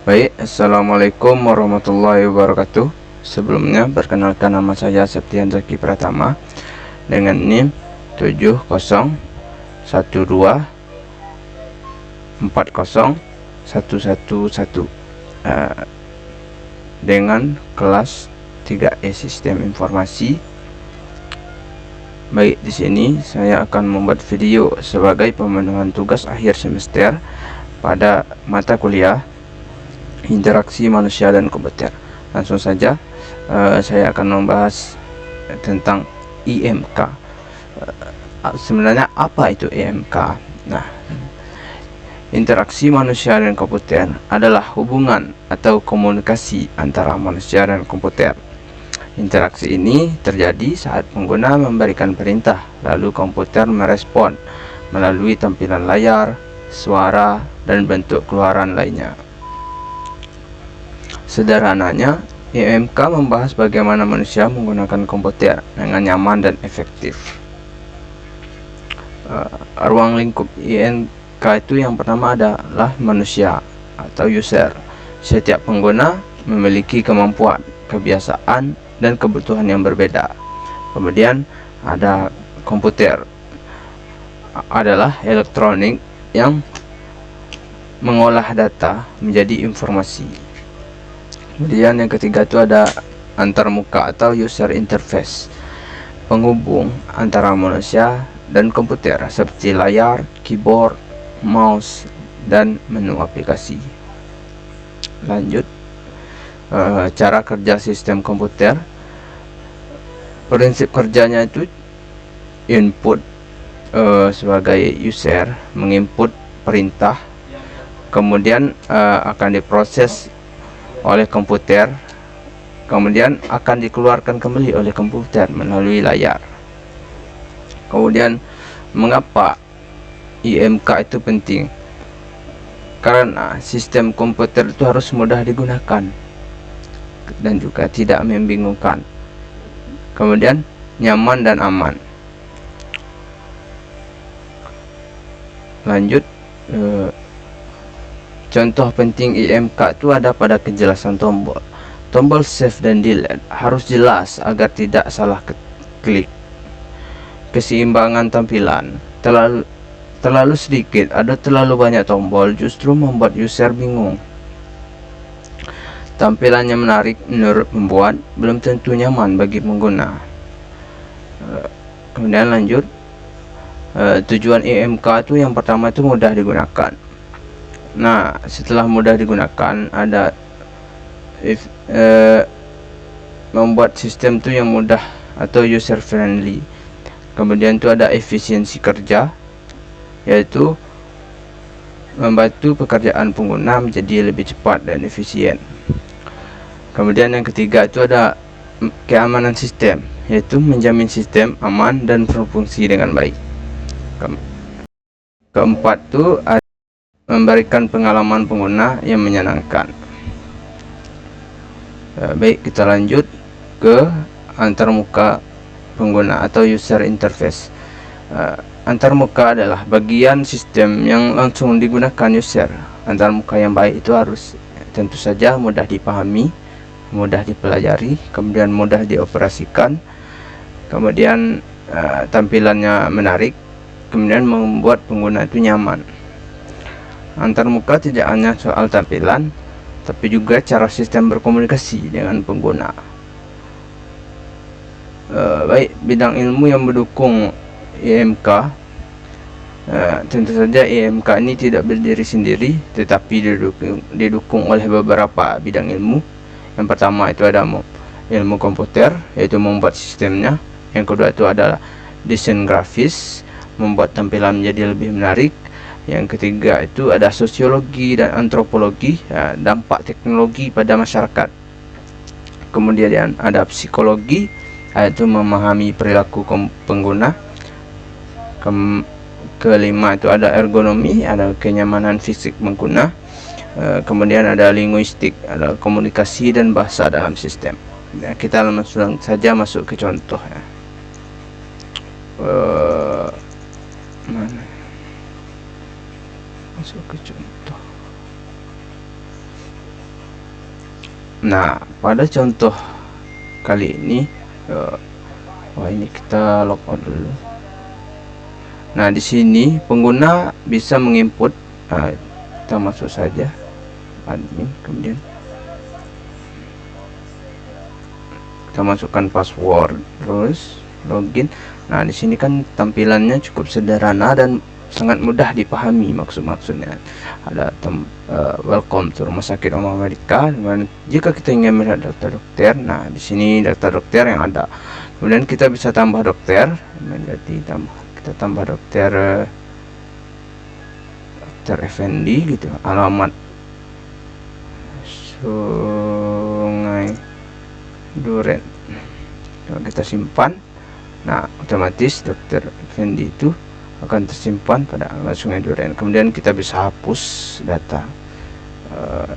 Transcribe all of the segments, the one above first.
Baik, Assalamualaikum warahmatullahi wabarakatuh. Sebelumnya, perkenalkan nama saya Septian Zaki Pratama dengan NIM 701240111 dengan kelas 3E Sistem Informasi. Baik, di sini saya akan membuat video sebagai pemenuhan tugas akhir semester pada mata kuliah interaksi manusia dan komputer. Langsung saja, saya akan membahas tentang IMK. Sebenarnya apa itu IMK? Nah, interaksi manusia dan komputer adalah hubungan atau komunikasi antara manusia dan komputer. Interaksi ini terjadi saat pengguna memberikan perintah, lalu komputer merespon melalui tampilan layar, suara, dan bentuk keluaran lainnya. Sederhananya, IMK membahas bagaimana manusia menggunakan komputer dengan nyaman dan efektif. Ruang lingkup IMK itu yang pertama adalah manusia atau user. Setiap pengguna memiliki kemampuan, kebiasaan, dan kebutuhan yang berbeda. Kemudian ada komputer, adalah elektronik yang mengolah data menjadi informasi. Kemudian yang ketiga itu ada antarmuka atau user interface, penghubung antara manusia dan komputer seperti layar, keyboard, mouse, dan menu aplikasi. Lanjut, cara kerja sistem komputer. Prinsip kerjanya itu input, sebagai user menginput perintah, kemudian akan diproses oleh komputer, kemudian akan dikeluarkan kembali oleh komputer melalui layar. Kemudian mengapa IMK itu penting? Karena sistem komputer itu harus mudah digunakan dan juga tidak membingungkan, kemudian nyaman dan aman. Lanjut, contoh penting IMK itu ada pada kejelasan tombol. Tombol save dan delete harus jelas agar tidak salah klik. Keseimbangan tampilan. Terlalu sedikit atau terlalu banyak tombol justru membuat user bingung. Tampilannya menarik menurut pembuat, belum tentu nyaman bagi pengguna. Kemudian lanjut, tujuan IMK itu yang pertama itu mudah digunakan. Nah, setelah mudah digunakan, ada membuat sistem itu yang mudah atau user friendly. Kemudian itu ada efisiensi kerja, yaitu membantu pekerjaan pengguna menjadi lebih cepat dan efisien. Kemudian yang ketiga itu ada keamanan sistem, yaitu menjamin sistem aman dan berfungsi dengan baik. Keempat itu memberikan pengalaman pengguna yang menyenangkan. Baik, kita lanjut ke antarmuka pengguna atau user interface. Antarmuka adalah bagian sistem yang langsung digunakan user. Antarmuka yang baik itu harus tentu saja mudah dipahami, mudah dipelajari, kemudian mudah dioperasikan, kemudian tampilannya menarik, kemudian membuat pengguna itu nyaman. Antarmuka tidak hanya soal tampilan, tapi juga cara sistem berkomunikasi dengan pengguna. Baik, bidang ilmu yang mendukung IMK. Tentu saja IMK ini tidak berdiri sendiri, tetapi didukung oleh beberapa bidang ilmu. Yang pertama itu ada ilmu komputer, yaitu membuat sistemnya. Yang kedua itu adalah desain grafis, membuat tampilan menjadi lebih menarik. Yang ketiga itu ada sosiologi dan antropologi, dampak teknologi pada masyarakat. Kemudian ada psikologi, yaitu memahami perilaku pengguna. Kelima itu ada ergonomi, ada kenyamanan fisik pengguna. Kemudian ada linguistik, ada komunikasi dan bahasa dalam sistem. Kita langsung saja masuk ke contoh. Mana? Masuk ke contoh. Nah, pada contoh kali ini ini kita logout dulu. Nah, di sini pengguna bisa menginput, kita masuk saja admin, kemudian kita masukkan password, terus login. Nah, di sini kan tampilannya cukup sederhana dan sangat mudah dipahami. Maksudnya ada welcome to Rumah Sakit Umum Amerika. Dan jika kita ingin melihat dokter-dokter, nah di sini dokter-dokter yang ada. Kemudian kita bisa tambah dokter, menjadi kita tambah dokter Effendi gitu, alamat Sungai Duren. Kalau kita simpan, nah otomatis dokter Effendi itu akan tersimpan pada alamat Sungai Duren. Kemudian kita bisa hapus data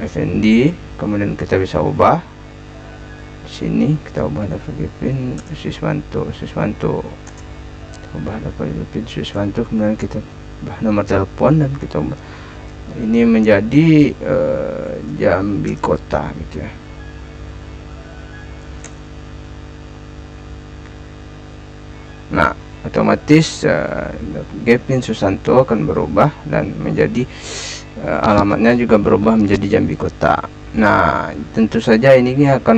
Effendi, kemudian kita bisa ubah. Di sini kita ubah data Gepin Siswanto, ubah data Gepin Siswanto, kemudian kita ubah nomor telepon dan kita ubah ini menjadi Jambi Kota gitu ya. Nah, otomatis Gepin Susanto akan berubah dan menjadi alamatnya juga berubah menjadi Jambi Kota. Nah, tentu saja ini akan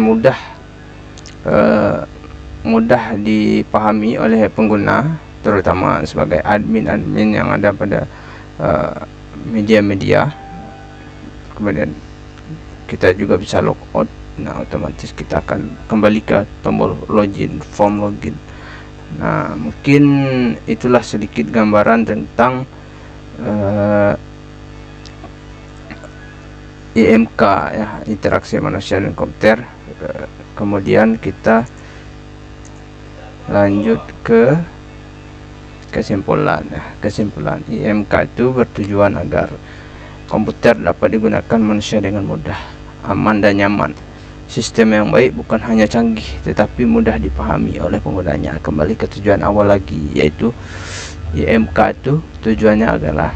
mudah dipahami oleh pengguna, terutama sebagai admin yang ada pada media-media. Kemudian kita juga bisa logout. Nah, otomatis kita akan kembali ke tombol login, form login. Nah, mungkin itulah sedikit gambaran tentang IMK ya, interaksi manusia dan komputer. Kemudian kita lanjut ke kesimpulan ya. Kesimpulan, IMK itu bertujuan agar komputer dapat digunakan manusia dengan mudah, aman dan nyaman. Sistem yang baik bukan hanya canggih tetapi mudah dipahami oleh penggunanya. Kembali ke tujuan awal lagi, yaitu IMK itu tujuannya adalah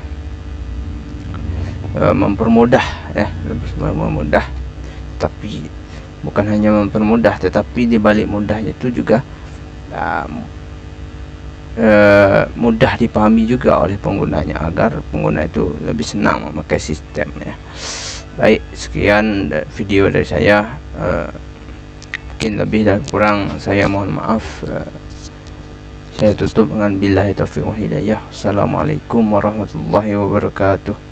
mempermudah ya, mempermudah. Tapi bukan hanya mempermudah, tetapi di balik mudahnya itu juga mudah dipahami juga oleh penggunanya, agar pengguna itu lebih senang memakai sistemnya. Baik, sekian video dari saya. Mungkin lebih dan kurang saya mohon maaf. Saya tutup dengan billahi taufiq wal hidayah. Assalamualaikum warahmatullahi wabarakatuh.